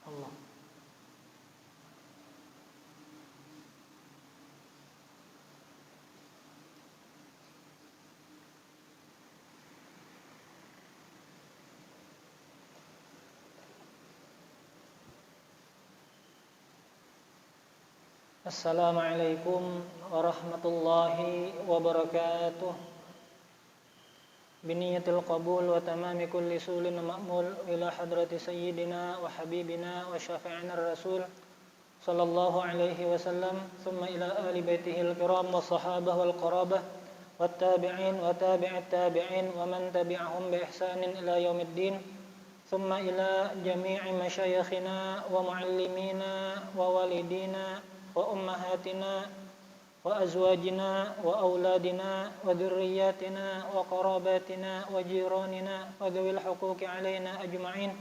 Allah. Assalamualaikum warahmatullahi wabarakatuh. Biniyatil qabul wa tamami kulli sulin ma'mul ila hadrati sayyidina wa habibina wa syafi'ina rasul sallallahu alaihi wasallam, thumma ila ahli baitihil kiram wa sahabah wal qarabah wat tabi'in wa tabi'at tabi'in wa man tabi'ahum bi ihsanin ila yaumiddin, thumma ila jami'i masyayikhina wa muallimina wa walidina wa ummahatina wa azwajina wa auladina wa dhurriyyatina wa qarabatina wa jiranina wa dhawil huquqi alaina ajma'in,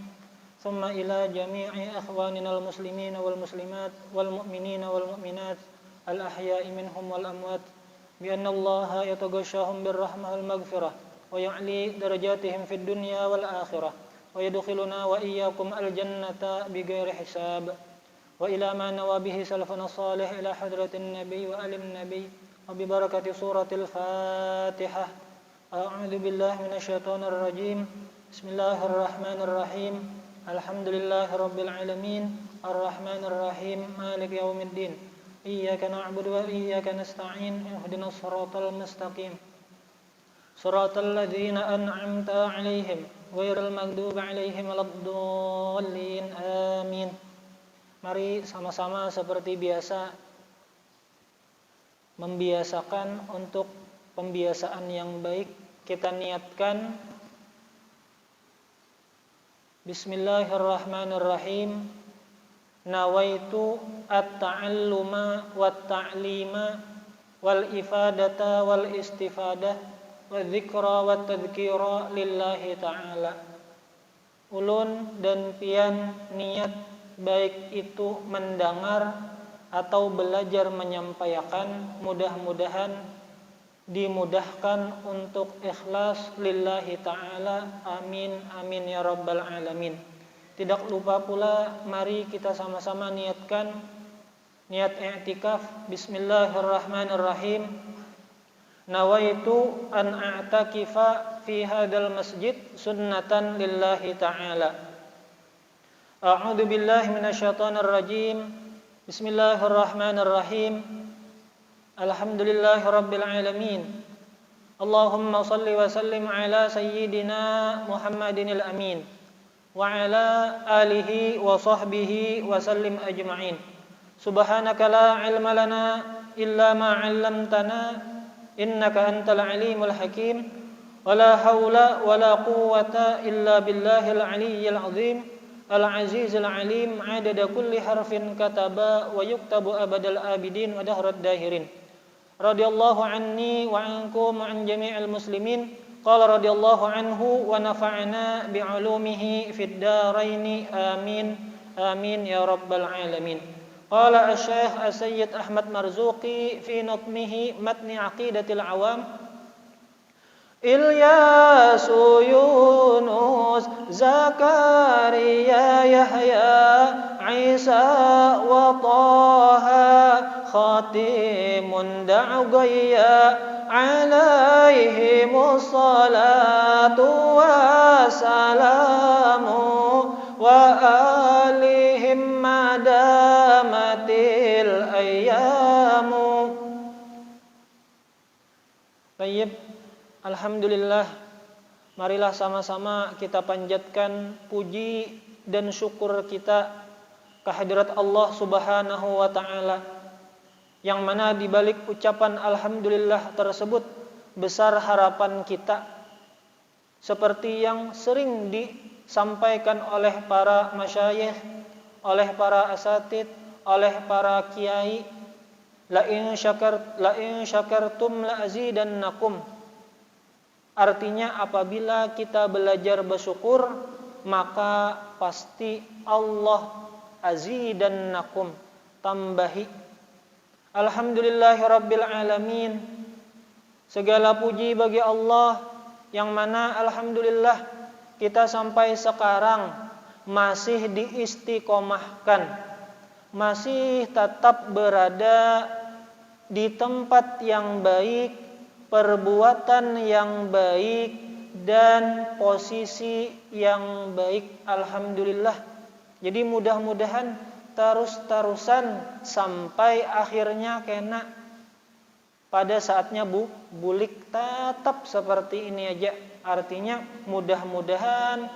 thumma ila jami'i akhwanina al muslimina wal muslimat wal mu'minina wal mu'minat al ahya'i minhum wal amwat, bi anna Allah yataghashshahum bir rahmah wal maghfirah wa ya'li darajatihim fid dunya wal akhirah wa yadkhiluna wa iyyakum al jannata bighairi hisab. وإلى ما نوى به سلفنا الصالح إلى حضرة النبي وآل النبي وببركة سورة الفاتحة. أعوذ بالله من الشيطان الرجيم. بسم الله الرحمن الرحيم. الحمد لله رب العالمين الرحمن الرحيم مالك يوم الدين إياك نعبد وإياك نستعين اهدنا الصراط المستقيم صراط الذين أنعمت عليهم غير المغضوب عليهم ولا الضالين آمين. Mari sama-sama seperti biasa membiasakan untuk pembiasaan yang baik. Kita niatkan Bismillahirrahmanirrahim. Nawaitu at-ta'alluma wat-ta'lima wal ifadata wal istifadah wa dzikra wat tadhkira lillahi ta'ala. Ulun dan pian niat baik itu mendengar atau belajar menyampaikan, mudah-mudahan dimudahkan untuk ikhlas lillahi ta'ala. Amin, amin ya rabbal alamin. Tidak lupa pula, mari kita sama-sama niatkan niat i'tikaf. Bismillahirrahmanirrahim. Nawaitu an a'takifa fi hadzal masjid sunnatan lillahi ta'ala. A'udzu billahi minasyaitonir rajim. Bismillahirrahmanirrahim. Alhamdulillahirabbil alamin. Allahumma shalli wa sallim ala sayyidina Muhammadinil amin wa ala alihi wa sahbihi wa sallim ajma'in. Subhanaka la ilma lana illa ma 'allamtana innaka antal alimul hakim. Wa la haula wa la quwwata illa billahil aliyyil azim. Al-Azizul Alim adada kulli harfin kataba wa yuktabu abadal abidin wa dahrad dahirin. Radiyallahu anni wa ankum wa an jami'il muslimin. Qala radiyallahu anhu wa nafa'ana bi'ulumihi fid daraini amin amin ya rabbal alamin. Qala asy-Syaikh As-Sayyid Ahmad Marzuqi fi natmihi matni aqidatil awam. Ilyasu, Yunus, Zakaria, Yahya, Isa wa Taha, khatimun da'ugayya, alaihimus salatu wassalamu wa alihim madamatil ayyamu. Baik. Alhamdulillah, marilah sama-sama kita panjatkan puji dan syukur kita kehadirat Allah Subhanahu wa ta'ala, yang mana di balik ucapan alhamdulillah tersebut besar harapan kita, seperti yang sering disampaikan oleh para masyayikh, oleh para asatid, oleh para kiai, la in syakartum la azidannakum. Artinya apabila kita belajar bersyukur, maka pasti Allah azidannakum, tambahi. Alhamdulillahirabbil alamin. Segala puji bagi Allah, yang mana alhamdulillah kita sampai sekarang masih diistiqomahkan, masih tetap berada di tempat yang baik, perbuatan yang baik, dan posisi yang baik. Alhamdulillah. Jadi mudah-mudahan terus-terusan sampai akhirnya kena pada saatnya bulik tetap seperti ini aja. Artinya mudah-mudahan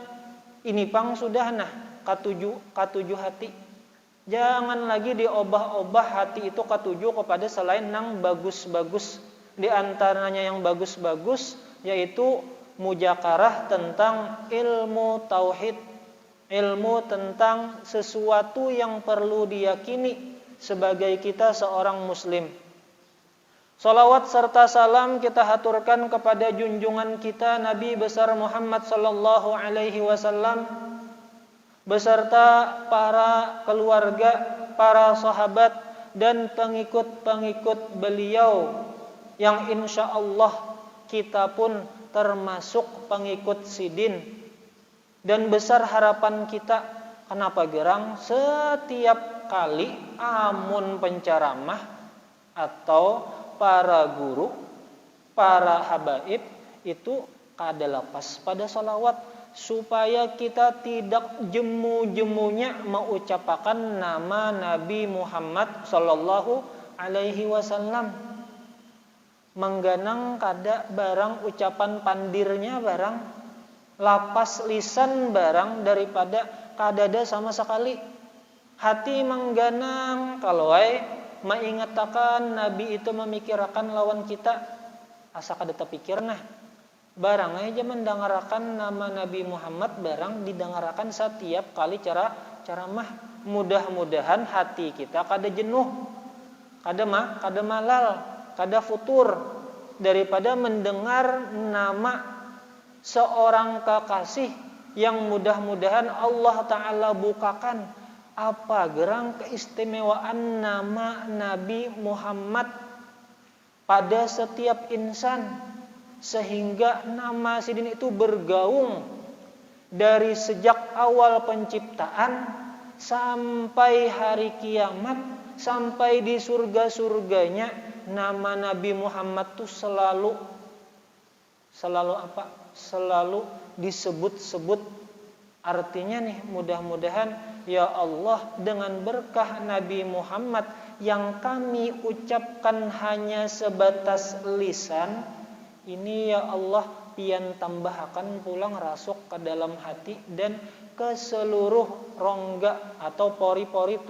ini pang sudah katujuh hati. Jangan lagi diobah-obah hati itu katujuh kepada selain yang bagus-bagus. Di antaranya yang bagus-bagus yaitu mujakarah tentang ilmu tauhid, ilmu tentang sesuatu yang perlu diyakini sebagai kita seorang muslim. Salawat serta salam kita haturkan kepada junjungan kita Nabi besar Muhammad sallallahu alaihi wasallam beserta para keluarga, para sahabat dan pengikut-pengikut beliau yang insyaallah kita pun termasuk pengikut sidin. Dan besar harapan kita, kenapa gerang setiap kali amun penceramah atau para guru, para habaib itu kada lepas pada salawat, supaya kita tidak jemu-jemunya mengucapkan nama Nabi Muhammad sallallahu alaihi wasallam. Mengganang kada barang ucapan pandirnya barang, lapas lisan barang daripada kadada sama sekali. Hati mengganang kalau mengingatkan Nabi itu memikirkan lawan kita, asa kada terpikir nah. Barang aja mendengarkan nama Nabi Muhammad barang didengarkan setiap kali ceramah. Mudah-mudahan hati kita kada jenuh, kada malal, kada futur daripada mendengar nama seorang kekasih yang mudah-mudahan Allah Ta'ala bukakan apa gerang keistimewaan nama Nabi Muhammad pada setiap insan, sehingga nama sidin itu bergaung dari sejak awal penciptaan sampai hari kiamat, sampai di surga-surganya. Nama Nabi Muhammad itu selalu apa? Selalu disebut-sebut. Artinya nih, mudah-mudahan ya Allah dengan berkah Nabi Muhammad yang kami ucapkan hanya sebatas lisan, ini ya Allah pian tambahkan pulang rasuk ke dalam hati dan ke seluruh rongga atau pori-pori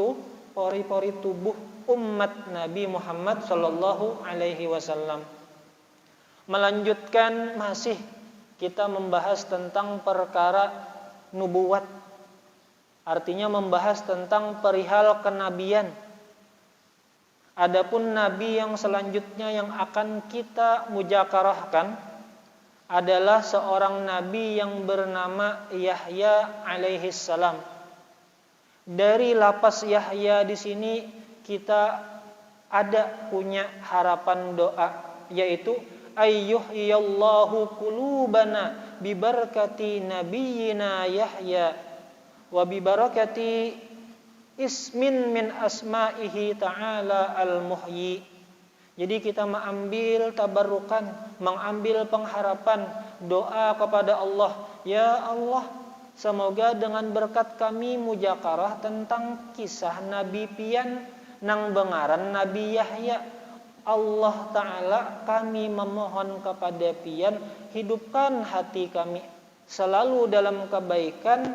tubuh umat Nabi Muhammad sallallahu alaihi wasallam. Melanjutkan masih kita membahas tentang perkara nubuwat, artinya membahas tentang perihal kenabian. Adapun nabi yang selanjutnya yang akan kita mujakarahkan adalah seorang nabi yang bernama Yahya alaihi salam. Dari lapas Yahya di sini kita ada punya harapan doa, yaitu ayyuhyallahu qulubana bibarakati nabiyyina Yahya wa bibarakati ismin min asma'ihi ta'ala al-muhyi. Jadi kita mengambil tabarukan, mengambil pengharapan, doa kepada Allah, ya Allah, semoga dengan berkat kami mujakarah tentang kisah Nabi pian nang bengaran Nabi Yahya, Allah Ta'ala kami memohon kepada pian, hidupkan hati kami selalu dalam kebaikan,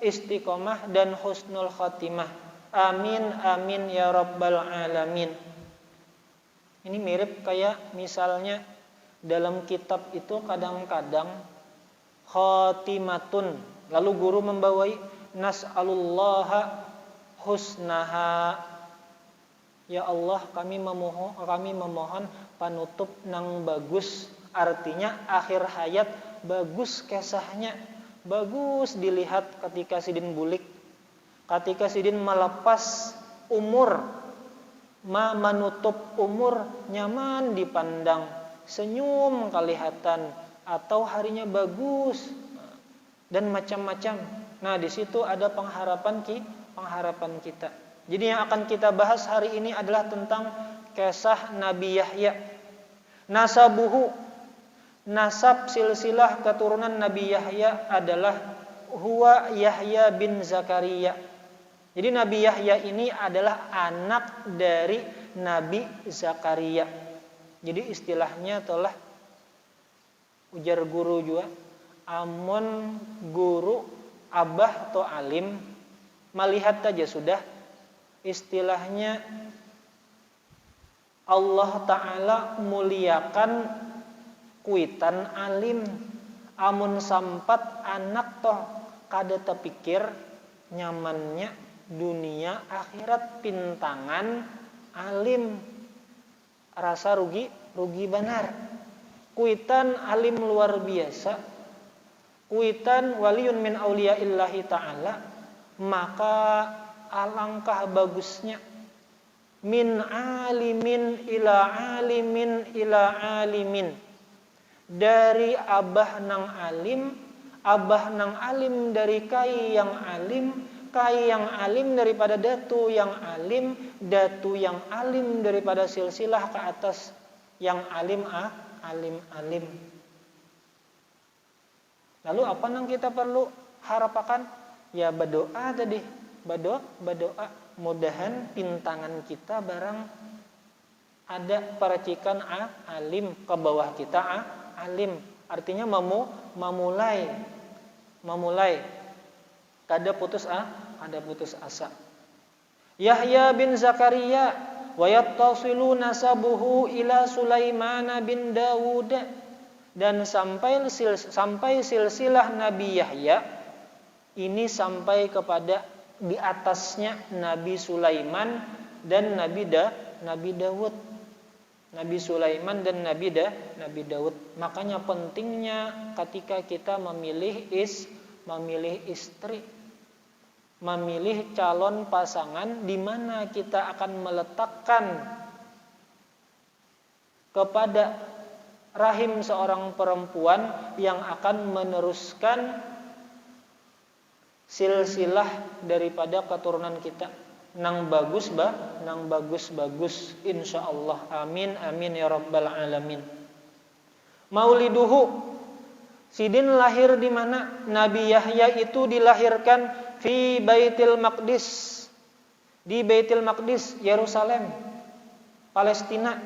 istiqomah dan husnul khatimah. Amin amin ya rabbal alamin. Ini mirip kayak misalnya dalam kitab itu kadang-kadang khatimatun, lalu guru membawai nas'alullaha husnaha. Ya Allah, kami memohon panutup nang bagus. Artinya akhir hayat bagus kisahnya, bagus dilihat ketika sidin bulik, ketika sidin melepas umur, menutup umur, nyaman dipandang, senyum kelihatan, atau harinya bagus dan macam-macam. Nah, di situ ada pengharapan kita. Jadi yang akan kita bahas hari ini adalah tentang kisah Nabi Yahya. Nasabuhu, nasab silsilah keturunan Nabi Yahya adalah huwa Yahya bin Zakaria. Jadi Nabi Yahya ini adalah anak dari Nabi Zakaria. Jadi istilahnya telah ujar guru juga, amun guru abah atau alim melihat saja sudah, istilahnya Allah Ta'ala muliakan kuitan alim. Amun sampat anak toh kada terpikir nyamannya dunia akhirat pintangan alim, rasa rugi benar. Kuitan alim luar biasa, kuitan waliyun min auliya'illahi ta'ala, maka alangkah bagusnya min alimin ila alimin ila alimin, dari abah nang alim dari kai yang alim daripada datu yang alim daripada silsilah ke atas yang alim. Lalu apa nang kita perlu harapakan? Ya berdoa tadi, berdoa mudahan pintangan kita barang ada percikan alim ke bawah kita alim, artinya memulai kada putus asa. Yahya bin Zakaria wa yattasilu nasabuhu ila Sulaiman bin Dawud, dan sampai silsilah Nabi Yahya ini sampai kepada di atasnya Nabi Sulaiman dan Nabi Dawud. Nabi Sulaiman dan Nabi Daud. Makanya pentingnya ketika kita memilih istri, memilih calon pasangan, di mana kita akan meletakkan kepada rahim seorang perempuan yang akan meneruskan silsilah daripada keturunan kita. Nang bagus insyaallah. Amin ya rabbal alamin. Mauliduhu, sidin lahir di mana? Nabi Yahya itu dilahirkan fi Baitul Maqdis, di Baitul Maqdis, Yerusalem, Palestina.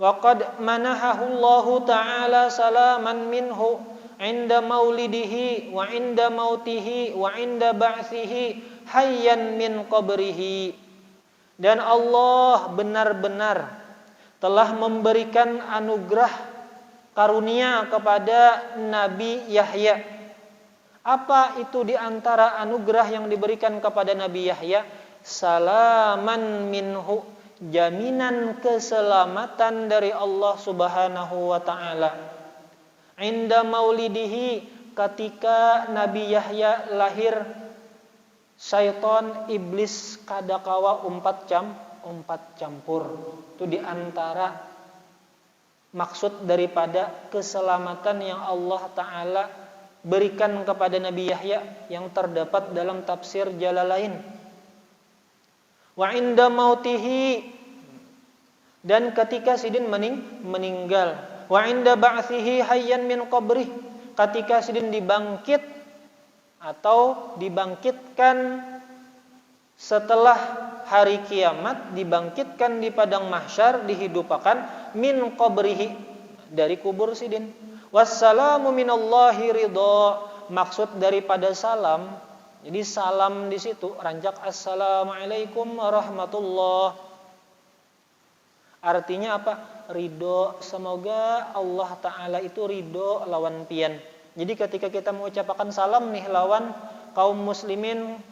Wa qad manahahu Allah taala salaman minhu inda maulidihi wa inda mautihi wa inda ba'tsihi hayyan min qabrihi. Dan Allah benar-benar telah memberikan anugerah karunia kepada Nabi Yahya. Apa itu di antara anugerah yang diberikan kepada Nabi Yahya? Salaman minhu, jaminan keselamatan dari Allah Subhanahu wa taala. Inda maulidihi, ketika Nabi Yahya lahir, syaitan iblis kadakawa umpat campur. Itu diantara maksud daripada keselamatan yang Allah Ta'ala berikan kepada Nabi Yahya yang terdapat dalam tafsir Jalalain. Wa inda mautihi, dan ketika sidin meninggal. Wa inda ba'tsihi hayyan min qabrih, ketika sidin dibangkit atau dibangkitkan setelah hari kiamat, dibangkitkan di padang mahsyar, dihidupkan min qabrihi, dari kubur sidin. Wassalamu minallahi ridha, maksud daripada salam. Jadi salam di situ ranjak assalamualaikum warahmatullah. Artinya apa? Ridho, semoga Allah Ta'ala itu ridho lawan pian. Jadi ketika kita mengucapkan salam nih lawan kaum muslimin,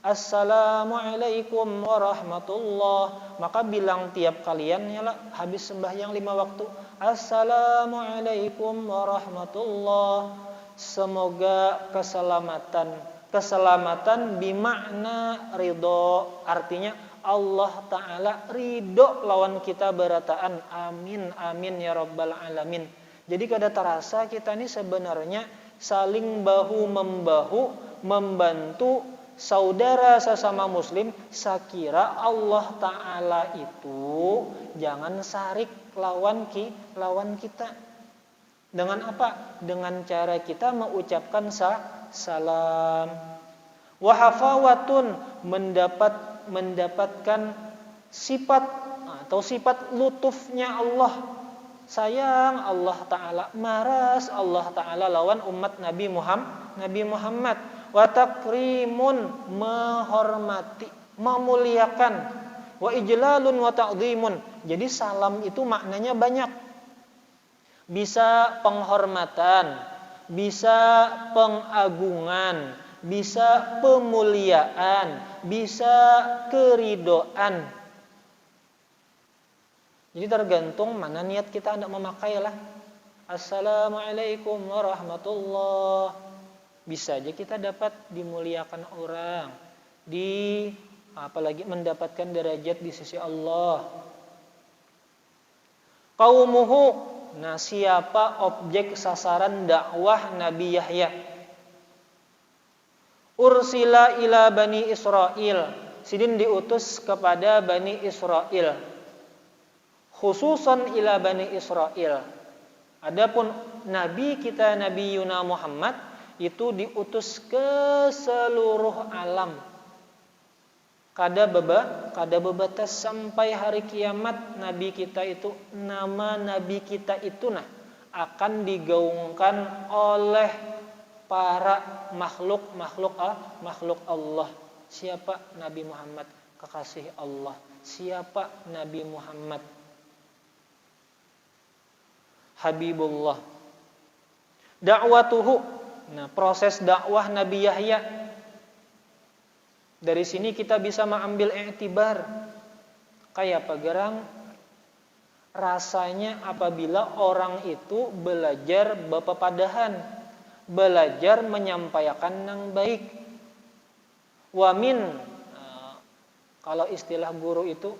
assalamualaikum warahmatullah, maka bilang tiap kalian ya lah, habis sembahyang 5 waktu, assalamualaikum warahmatullah, semoga keselamatan bimakna ridho, artinya Allah Ta'ala ridho lawan kita berataan. Amin ya rabbal alamin. Jadi kada terasa kita ini sebenarnya saling bahu-membahu membantu saudara sesama muslim. Sakira Allah Ta'ala itu jangan sarik lawan kita. Dengan apa? Dengan cara kita mengucapkan salam. Wahafawatun, mendapatkan sifat atau sifat lutufnya Allah. Sayang Allah Ta'ala, maras Allah Ta'ala lawan umat Nabi Muhammad. Wa takrimun, menghormati, memuliakan. Wa ijlalun wa ta'dhimun. Jadi salam itu maknanya banyak. Bisa penghormatan, bisa pengagungan, bisa pemuliaan, bisa keridoan. Jadi tergantung mana niat kita hendak memakai lah. Assalamualaikum warahmatullah. Bisa aja kita dapat dimuliakan orang, apalagi mendapatkan derajat di sisi Allah. Qaumuhu, nah siapa objek sasaran dakwah Nabi Yahya? Ursila ila Bani Israel, sidin diutus kepada Bani Israel. Khususan ila Bani Israel. Adapun Nabi kita Nabi Yuna Muhammad itu diutus ke seluruh alam. Kada bebatas sampai hari kiamat. Nabi kita itu, nama Nabi kita itu akan digaungkan oleh para makhluk Allah. Siapa Nabi Muhammad? Kekasih Allah. Siapa Nabi Muhammad? Habibullah. Dakwatuhu, nah proses dakwah Nabi Yahya. Dari sini kita bisa mengambil i'tibar. Kayak apa gerang rasanya apabila orang itu belajar bepepadahan, belajar menyampaikan yang baik. Wamin, kalau istilah guru itu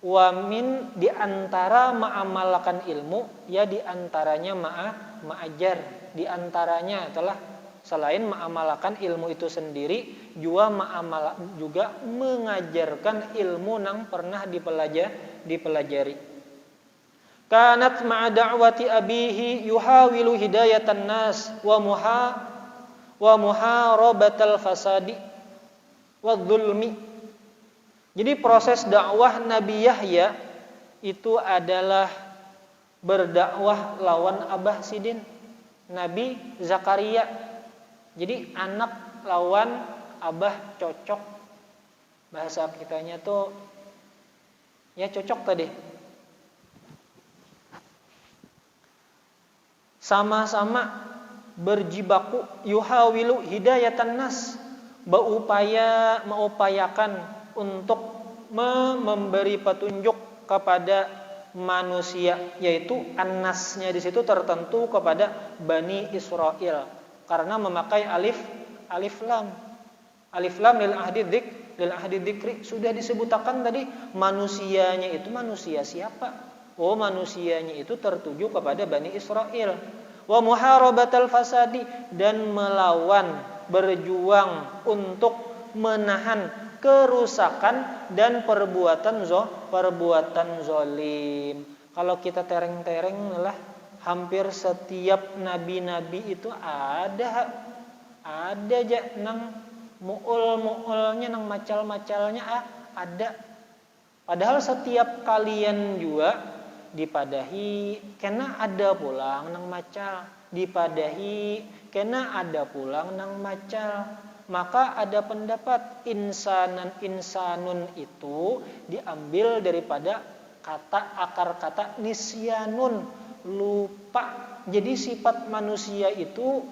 wamin, diantara mengamalkan ilmu, ya diantaranya ma'ajar. Diantaranya adalah selain mengamalkan ilmu itu sendiri, juga mengajarkan ilmu yang pernah dipelajari. Kanat ma'a da'wati abihi yuhawilu hidayatan nas wa muharabatal fasadi wa dhulmi. Jadi proses dakwah Nabi Yahya itu adalah berdakwah lawan Abah Sidin, Nabi Zakaria. Jadi anak lawan Abah cocok. Bahasa kitanya tuh ya cocok tadi. Sama-sama berjibaku yuhawilu hidayatan nas, mengupayakan untuk memberi petunjuk kepada manusia, yaitu an-nasnya di situ tertentu kepada Bani Israel karena memakai alif lam. Alif lam lil ahdi dzikri sudah disebutkan tadi. Manusianya itu manusia siapa? Oh, manusianya itu tertuju kepada Bani Israel. Wa muharabatal fasadi, dan melawan, berjuang untuk menahan kerusakan dan perbuatan zolim. Kalau kita tereng-tereng lah, hampir setiap nabi-nabi itu ada aja nang muul-muulnya, nang macal-macalnya ada. Padahal setiap kalian juga dipadahi kena ada pulang nang macal, dipadahi kena ada pulang nang macal. Maka ada pendapat insanun itu diambil daripada akar kata nisyanun, lupa. Jadi sifat manusia itu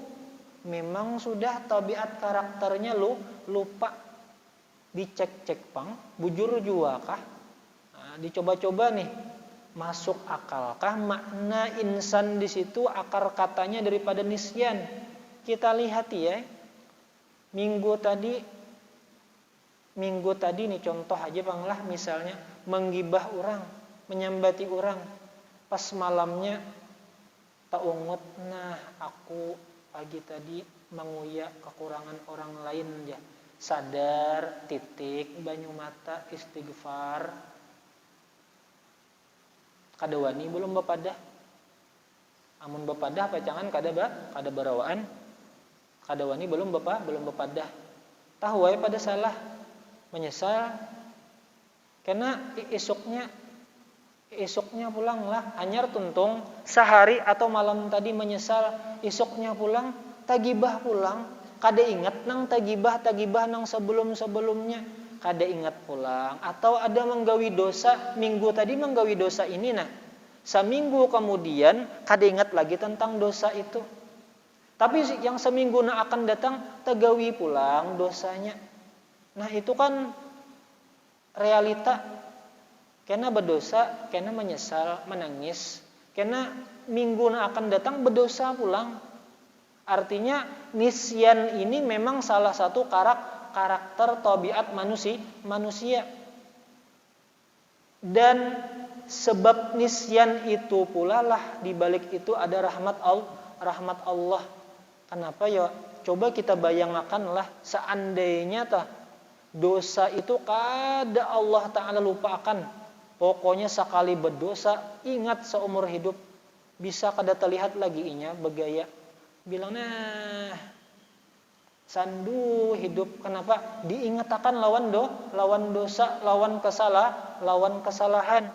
memang sudah tabiat karakternya lupa. Dicek-cek pang, bujur jua kah? Nah, dicoba-coba nih, masuk akalkah makna insan di situ akar katanya daripada nisyan? Kita lihat ya. Minggu tadi nih contoh aja bang lah, misalnya menggibah orang, menyambati orang, pas malamnya tak ungut, nah aku pagi tadi menguyak kekurangan orang lain ya. Sadar, titik, banyu mata, istighfar. Kada wani belum bapadah. Amun bapadah pacangan kada barawaan. Kada wani belum bapadah. Tahu wae pada salah, menyesal. Karena esoknya pulanglah anyar tuntung sehari atau malam tadi menyesal, esoknya pulang tagibah pulang, kada ingat nang tagibah nang sebelumnya, kada ingat pulang. Atau ada menggawi dosa, minggu tadi menggawi dosa ini nah, seminggu kemudian kada ingat lagi tentang dosa itu. Tapi yang seminggu na akan datang tagawi pulang dosanya. Nah itu kan realita. Kena berdosa, kena menyesal, menangis. Kena minggu na akan datang berdosa pulang. Artinya nisyan ini memang salah satu karakter tabiat manusia. Dan sebab nisyan itu pula lah dibalik itu ada rahmat Allah. Kenapa ya? Coba kita bayangkanlah seandainya dosa itu kada Allah Ta'ala lupakan. Pokoknya sekali berdosa ingat seumur hidup, bisa kada terlihat lagi inya bergaya. Bilang sandu hidup. Kenapa? Diingatakan lawan dosa, lawan kesalahan.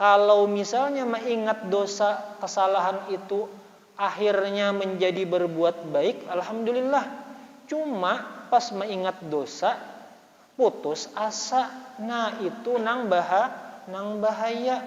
Kalau misalnya mengingat dosa, kesalahan itu akhirnya menjadi berbuat baik, alhamdulillah. Cuma pas mengingat dosa, putus asa. Nah itu nang bahaya.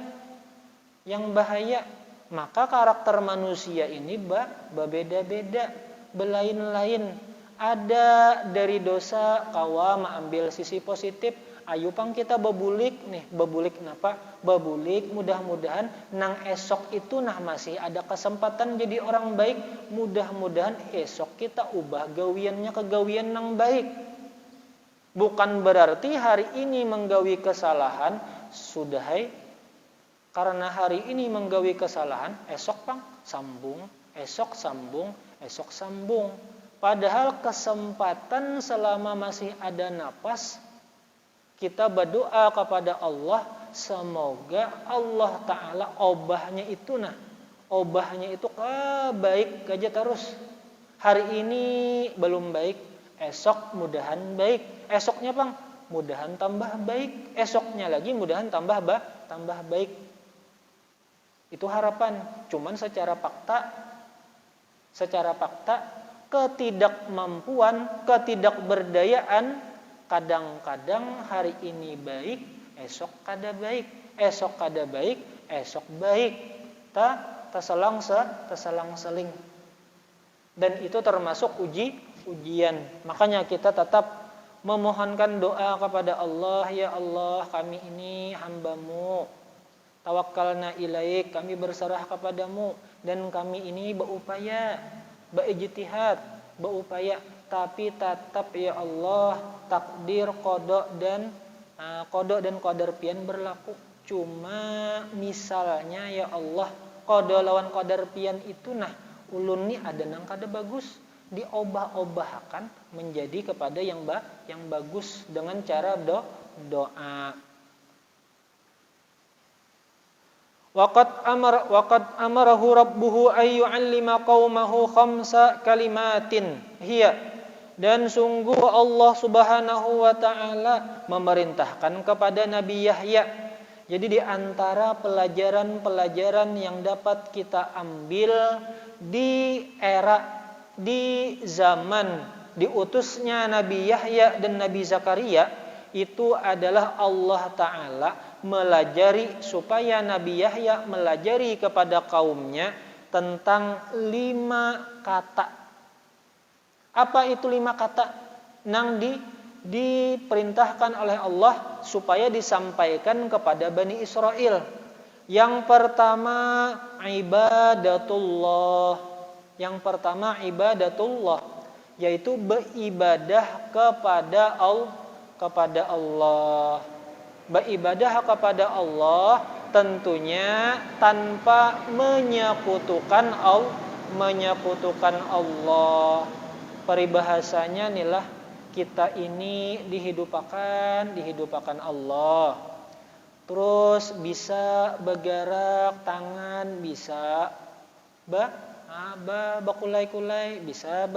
Yang bahaya. Maka karakter manusia ini berbeda-beda, belain-lain. Ada dari dosa kawa mengambil sisi positif. Ayo pang kita bebulik nih, bebulik napa? Bebulik mudah-mudahan nang esok itu nah masih ada kesempatan jadi orang baik. Mudah-mudahan esok kita ubah gawiannya ke gawian nang baik. Bukan berarti hari ini menggawi kesalahan sudah karena hari ini menggawi kesalahan esok pang sambung, esok sambung. Padahal kesempatan selama masih ada napas, kita berdoa kepada Allah, semoga Allah Ta'ala obahnya itu baik aja terus. Hari ini belum baik, esok mudahan baik. Esoknya pang mudahan tambah baik, esoknya lagi mudahan tambah baik. Itu harapan. Cuman secara fakta ketidakmampuan, ketidakberdayaan, kadang-kadang hari ini baik, esok kada baik, esok baik. Taselang-seling. Dan itu termasuk ujian. Makanya kita tetap memohonkan doa kepada Allah, ya Allah, kami ini hamba-Mu. Tawakkalna ilaik, kami berserah kepadamu, dan kami ini berupaya, berijtihad, tapi tetap ya Allah takdir qada dan qadar pian berlaku. Cuma misalnya ya Allah qada lawan qadar pian itu nah ulun ni ada nang kada bagus, diobah-obahkan menjadi kepada yang bagus dengan cara doa. Waqad amarahu rabbuhu ay yu'allima qaumahu khamsa kalimatin hiya, dan sungguh Allah Subhanahu wa taala memerintahkan kepada Nabi Yahya. Jadi di antara pelajaran-pelajaran yang dapat kita ambil di zaman diutusnya Nabi Yahya dan Nabi Zakaria, itu adalah Allah Ta'ala melajari supaya Nabi Yahya melajari kepada kaumnya tentang 5 kata. Apa itu 5 kata? Nang diperintahkan oleh Allah supaya disampaikan kepada Bani Israel. Yang pertama ibadatullah. Yaitu beribadah kepada Allah. Beribadah kepada Allah tentunya tanpa menyekutukan menyekutukan Allah. Peribahasanya inilah kita ini dihidupakan Allah. Terus bisa bergerak tangan, bisa bakulai-kulai, bisa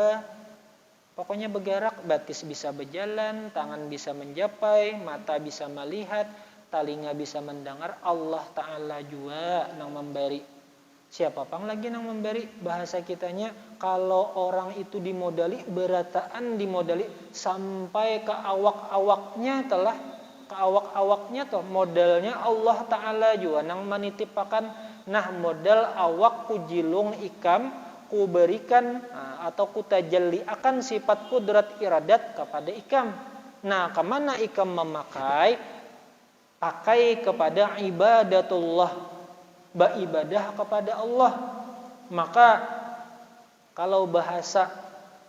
pokoknya bergerak, batis bisa berjalan, tangan bisa menjapai, mata bisa melihat, telinga bisa mendengar. Allah Ta'ala juga nang memberi. Siapa pang lagi nang memberi? Bahasa kitanya, kalau orang itu dimodali, berataan dimodali sampai ke awak-awaknya modalnya Allah Ta'ala juga nang menitipakan. Nah, modal awak ku jilung ikam, ku berikan atau ku tajalli akan sifat kudrat iradat kepada ikam. Nah, kemana ikam memakai? Pakai kepada ibadatullah, beribadah kepada Allah. Maka kalau bahasa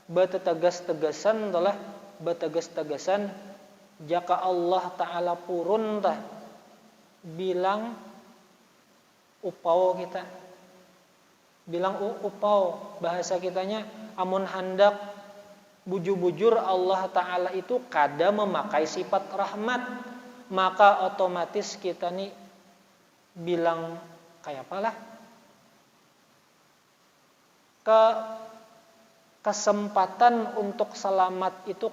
betegas-tegasan telah betegas-tegasan, jaka Allah Ta'ala purun tah bilang upau kita, bilang upau bahasa kitanya, amun hendak bujur-bujur Allah Ta'ala itu kada memakai sifat rahmat, maka otomatis kita nih bilang kayak apalah, kesempatan untuk selamat itu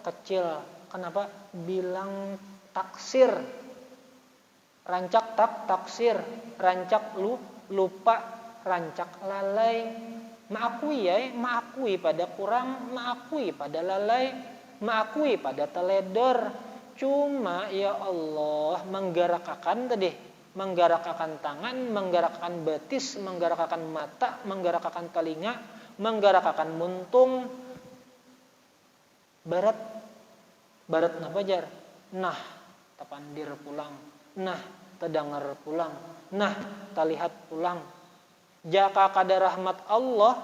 kecil. Kenapa? Bilang taksir, rancak taksir, rancak lupa, rancak lalai. Maakui pada kurang, maakui pada lalai, maakui pada teledor. Cuma ya Allah menggerakkan tangan, menggerakkan betis, menggerakkan mata, menggerakkan telinga, menggerakkan muntung. Barat napa jar? Nah, tapandir pulang. Nah, terdengar pulang. Nah, terlihat pulang. Jaka kada rahmat Allah,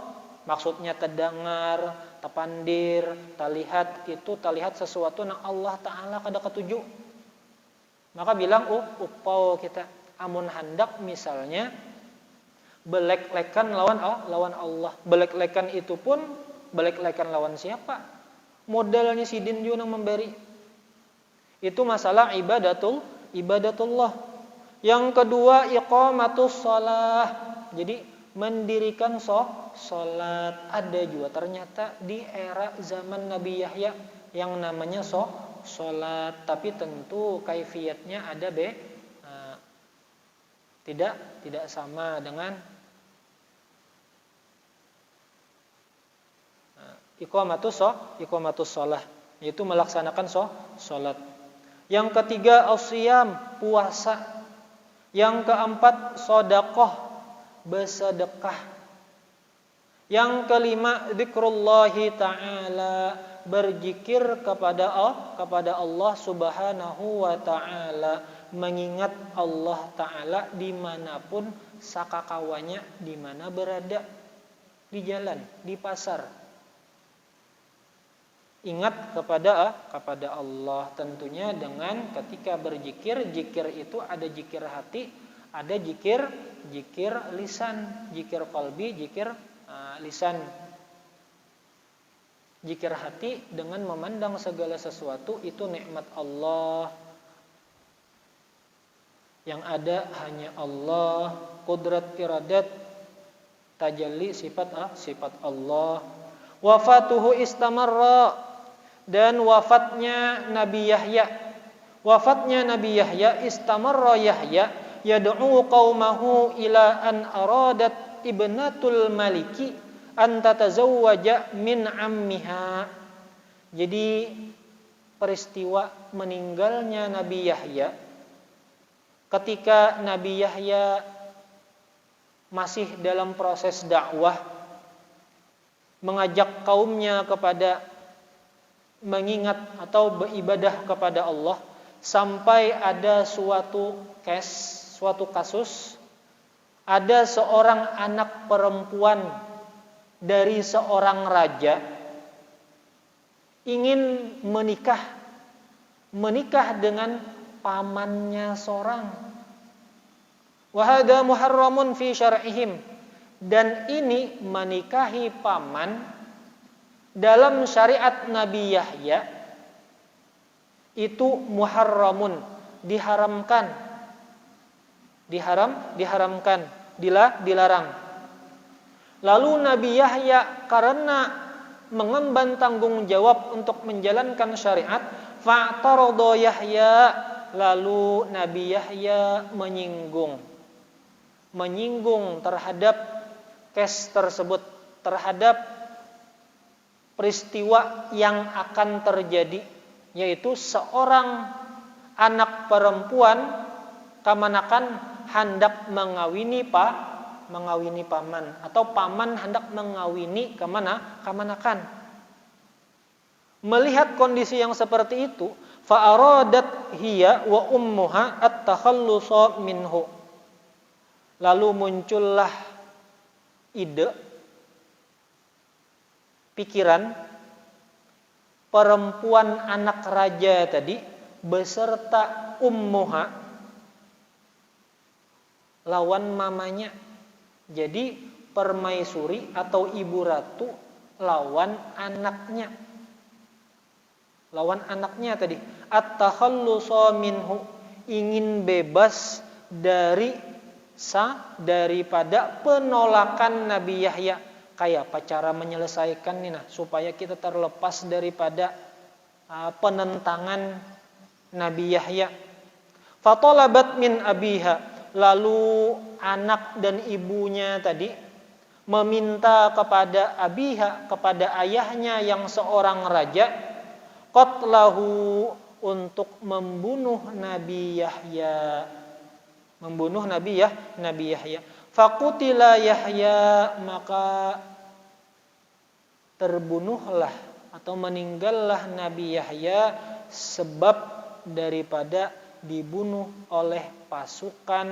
maksudnya terdengar, tapandir, terlihat, itu terlihat sesuatu yang Allah Ta'ala kada ketuju. Maka bilang upau kita, amun hendak misalnya belek-lekan lawan Allah. Belek-lekan itu pun belek-lekan lawan siapa? Modalnya sidin juga yang memberi. Itu masalah ibadatullah. Yang kedua, iqamatus shalah. Jadi mendirikan sholat. Ada juga ternyata di era zaman Nabi Yahya yang namanya sholat, tapi tentu kaifiyatnya ada tidak sama dengan iqamatus shalah, yaitu melaksanakan sholat. Yang ketiga as-siyam, puasa. Yang keempat sedekah, bersedekah. Yang kelima zikrullahi ta'ala, berzikir kepada Allah Subhanahu wa ta'ala, mengingat Allah Ta'ala dimanapun sakakawanya, dimana berada, di jalan, di pasar. Ingat kepada Allah, tentunya dengan ketika berzikir. Zikir itu ada zikir hati, ada zikir lisan, zikir qalbi, zikir lisan. Zikir hati dengan memandang segala sesuatu itu nikmat Allah, yang ada hanya Allah, kudrat iradat, tajalli sifat Allah. Wafatuhu istamarra, dan wafatnya Nabi Yahya istamarra Yahya yad'u qaumahu ila an aradat ibnatul maliki an tatazawwaja min ammiha. Jadi peristiwa meninggalnya Nabi Yahya, ketika Nabi Yahya masih dalam proses dakwah, mengajak kaumnya kepada mengingat atau beribadah kepada Allah, sampai ada suatu kasus, ada seorang anak perempuan dari seorang raja ingin menikah dengan pamannya seorang. Wa hadza muharramun fi syar'ihim, dan ini menikahi paman dalam syariat Nabi Yahya itu muharramun, diharamkan, dilarang. Lalu Nabi Yahya karena mengemban tanggung jawab untuk menjalankan syariat, fa'tarada Yahya, lalu Nabi Yahya menyinggung terhadap kes tersebut, terhadap peristiwa yang akan terjadi, yaitu seorang anak perempuan kamanakan hendak mengawini paman, atau paman hendak mengawini kamanakan. Melihat kondisi yang seperti itu, fa'aradat hiya wa ummuha at-takhallusa minhu. Lalu muncullah ide, pikiran perempuan anak raja tadi beserta ummuha, lawan mamanya. Jadi permaisuri atau ibu ratu lawan anaknya tadi. At-takhallusa minhu, ingin bebas daripada penolakan Nabi Yahya. Kayak apa cara menyelesaikan ini supaya kita terlepas daripada penentangan Nabi Yahya. Fatalabat min abiha, lalu anak dan ibunya tadi meminta kepada abiha, kepada ayahnya yang seorang raja, qatlahu, untuk membunuh Nabi Yahya. Faqutila Yahya, maka terbunuhlah atau meninggallah Nabi Yahya sebab daripada dibunuh oleh pasukan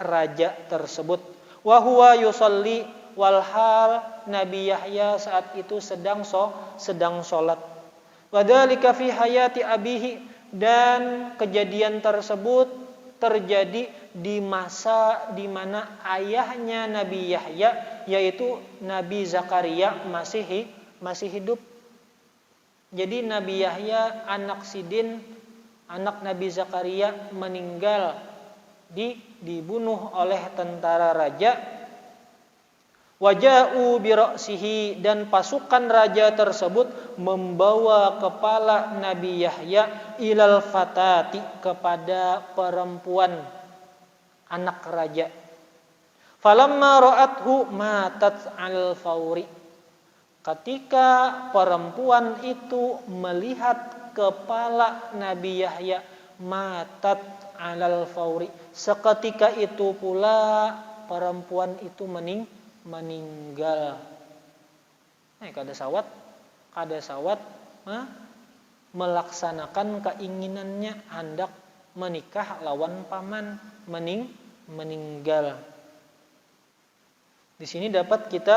raja tersebut. Wa huwa yusalli, walhal Nabi Yahya saat itu sedang sholat. Wadzalika fi hayati abihi, dan kejadian tersebut terjadi di masa di mana ayahnya Nabi Yahya, yaitu Nabi Zakaria masih hidup. Jadi Nabi Yahya anak Sidin, anak Nabi Zakaria, meninggal dibunuh oleh tentara raja. Waja'u bi ra'sihi, dan pasukan raja tersebut membawa kepala Nabi Yahya ilal fatati, kepada perempuan anak raja. Falamma ra'athu matat al fauri, ketika perempuan itu melihat kepala Nabi Yahya, matat alal fauri, seketika itu pula perempuan itu meninggal. Kada sawat melaksanakan keinginannya hendak menikah lawan paman, meninggal. Di sini dapat kita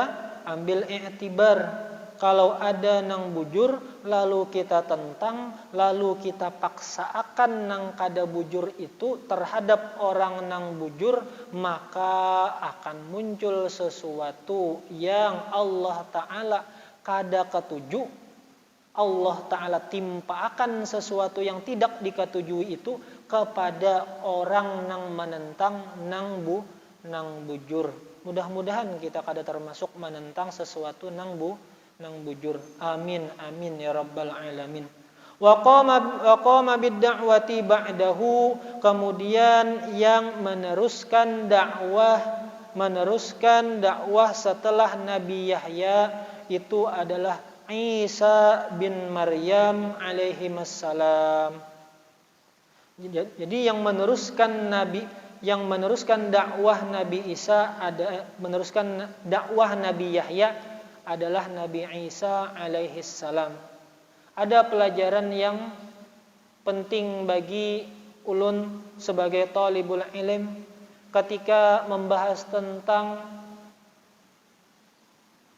ambil i'tibar, kalau ada nang bujur lalu kita tentang, lalu kita paksaakan nang kada bujur itu terhadap orang nang bujur, maka akan muncul sesuatu yang Allah Ta'ala kada ketuju. Allah Ta'ala timpaakan sesuatu yang tidak diketujui itu kepada orang nang menentang nang bujur. Mudah-mudahan kita kada termasuk menentang sesuatu nang bujur. Amin amin ya rabbal alamin. Wa qama bid-da'wati ba'dahu, kemudian yang meneruskan dakwah setelah Nabi Yahya itu adalah Isa bin Maryam alaihi wassalam. Jadi yang meneruskan dakwah Nabi Isa, meneruskan dakwah Nabi Yahya adalah Nabi Isa alaihi salam. Ada pelajaran yang penting bagi ulun sebagai talibul ilm ketika membahas tentang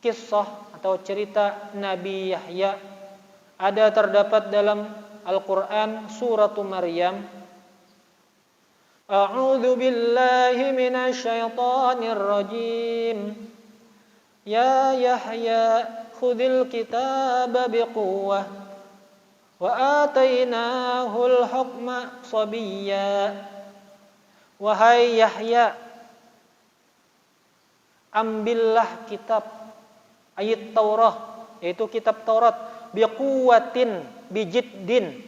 kisah atau cerita Nabi Yahya. Ada terdapat dalam Al-Quran suratul Maryam. A'udzu billahi minasy syaithanir rajim. Ya Yahya khudhil kitaba biquwwah wa atainahul hukma sabiyya. Wahai Yahya, ambillah kitab ayat Taurat, yaitu kitab Taurat, biquwatin, bijiddin,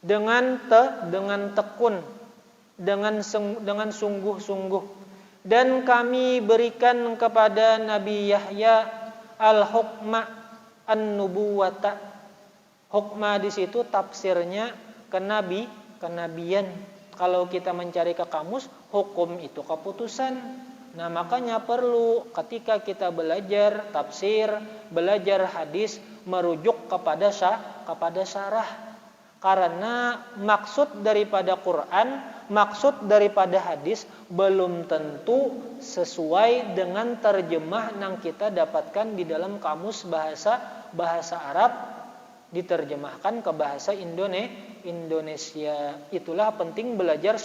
dengan tekun, dengan sungguh-sungguh. Dan kami berikan kepada Nabi Yahya al-hukma an-nubuwata. Hukma di situ tafsirnya kenabian. Kalau kita mencari ke kamus, hukum itu keputusan. Nah, makanya perlu ketika kita belajar tafsir, belajar hadis, merujuk kepada syarah. Karena maksud daripada Quran, maksud daripada hadis belum tentu sesuai dengan terjemah yang kita dapatkan di dalam kamus bahasa Arab diterjemahkan ke bahasa Indonesia. Itulah penting belajar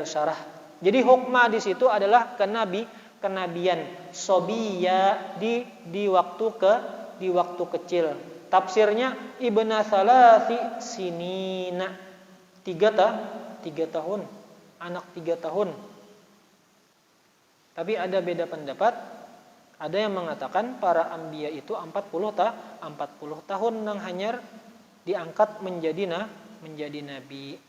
syarah. Jadi hukma di situ adalah kenabian, sobiya di waktu kecil. Tafsirnya ibna salasi sinina, 3 tahun, anak 3 tahun. Tapi ada beda pendapat. Ada yang mengatakan para anbiya itu 40 tahun nang hanyar diangkat menjadi nabi.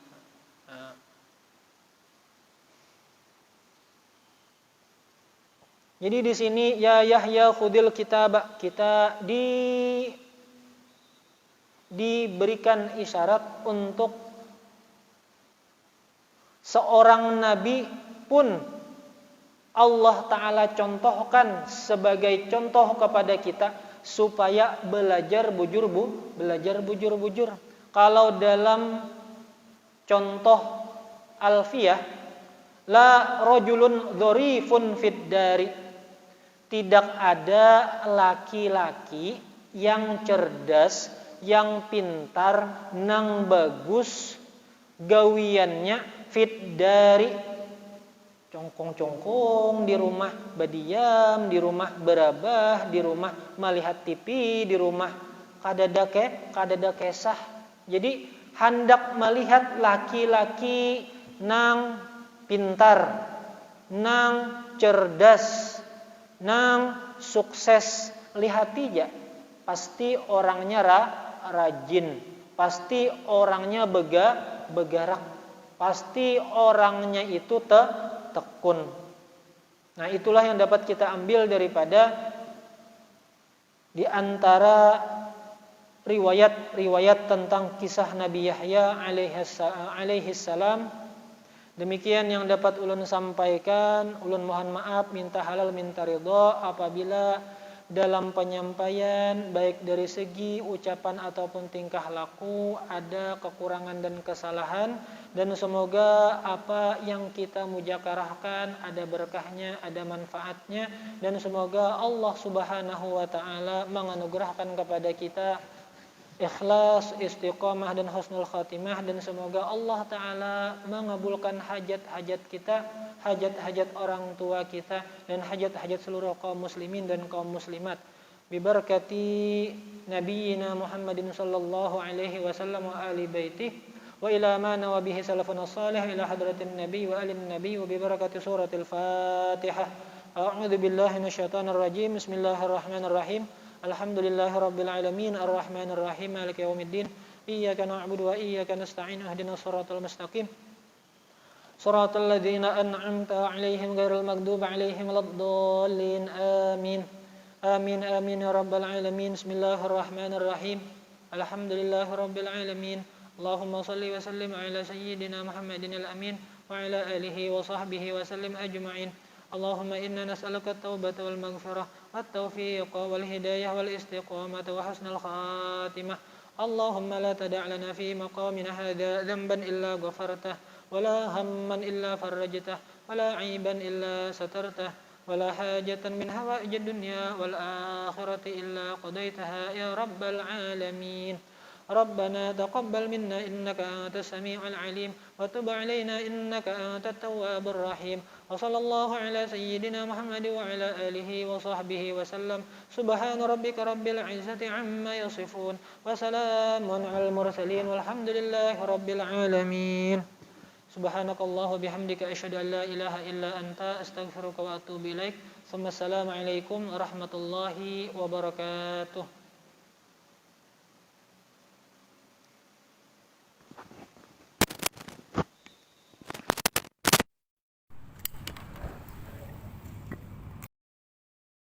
Jadi di sini ya Yahya khudil kitab, kita diberikan isyarat untuk seorang nabi pun Allah Ta'ala contohkan sebagai contoh kepada kita supaya belajar bujur-bujur. Kalau dalam contoh alfiyah, la rajulun dzarifun fid dari, tidak ada laki-laki yang cerdas, yang pintar, nang bagus gawiannya fit dari, congkong-congkong di rumah, badiam di rumah, berabah di rumah, melihat TV di rumah, kadada kesah. Jadi hendak melihat laki-laki nang pintar, nang cerdas, nang sukses, lihat aja pasti orangnya rajin, pasti orangnya begarak, pasti orangnya itu tekun. Nah, itulah yang dapat kita ambil daripada di antara riwayat tentang kisah Nabi Yahya alaihi salam. Demikian yang dapat ulun sampaikan. Ulun mohon maaf, minta halal, minta ridha apabila dalam penyampaian baik dari segi ucapan ataupun tingkah laku ada kekurangan dan kesalahan, dan semoga apa yang kita mujakarahkan ada berkahnya, ada manfaatnya, dan semoga Allah Subhanahu wa taala menganugerahkan kepada kita ikhlas, istiqamah dan husnul khatimah, dan semoga Allah Ta'ala mengabulkan hajat-hajat kita, hajat-hajat orang tua kita, dan hajat-hajat seluruh kaum muslimin dan kaum muslimat. Bibarakati Nabiyina Muhammadin sallallahu alaihi wasallam wa ali baitih wa ila ma nawa bihi salafun salih ila hadratin nabi wa alin nabi wa bibarakati suratil Fatihah. A'udzu billahi minasyaitonir rajim. Bismillahirrahmanirrahim. Alhamdulillahirabbil alamin arrahmanir rahim maliki yaumiddin iyyaka na'budu wa iyyaka nasta'in ihdinas siratal mustaqim siratal ladzina an'amta 'alaihim ghairil maghdubi 'alaihim waladdallin amin amin amin ya rabbal alamin. Bismillahirrahmanirrahim. Alhamdulillahirabbil alamin. Allahumma shalli wa sallim ala sayyidina Muhammadinil amin wa ala alihi wa sahbihi wa sallim ajma'in. Allahumma inna nas'aluka at-taubata wal maghfirah wat taufiqa wal hidayah wal istiqamata wa husnal khatimah. Allahumma la tada' lana fi maqamina hadha dhanban illa ghafartah wa la hamman illa farajtah wa la 'aiban illa satartah wa la hajatan min hawaijid dunya wal akhirati illa qadaitaha ya rabbal alamin. ربنا تقبل منا إنك أنت السميع العليم وتب علينا إنك أنت التواب الرحيم وصلى الله على سيدنا محمد وعلى آله وصحبه وسلم سبحان ربك رب العزة عما يصفون وسلام على المرسلين والحمد لله رب العالمين سبحانك الله وبحمدك أشهد أن لا إله إلا أنت أستغفرك وأتوب إليك ثم السلام عليكم ورحمة الله وبركاته.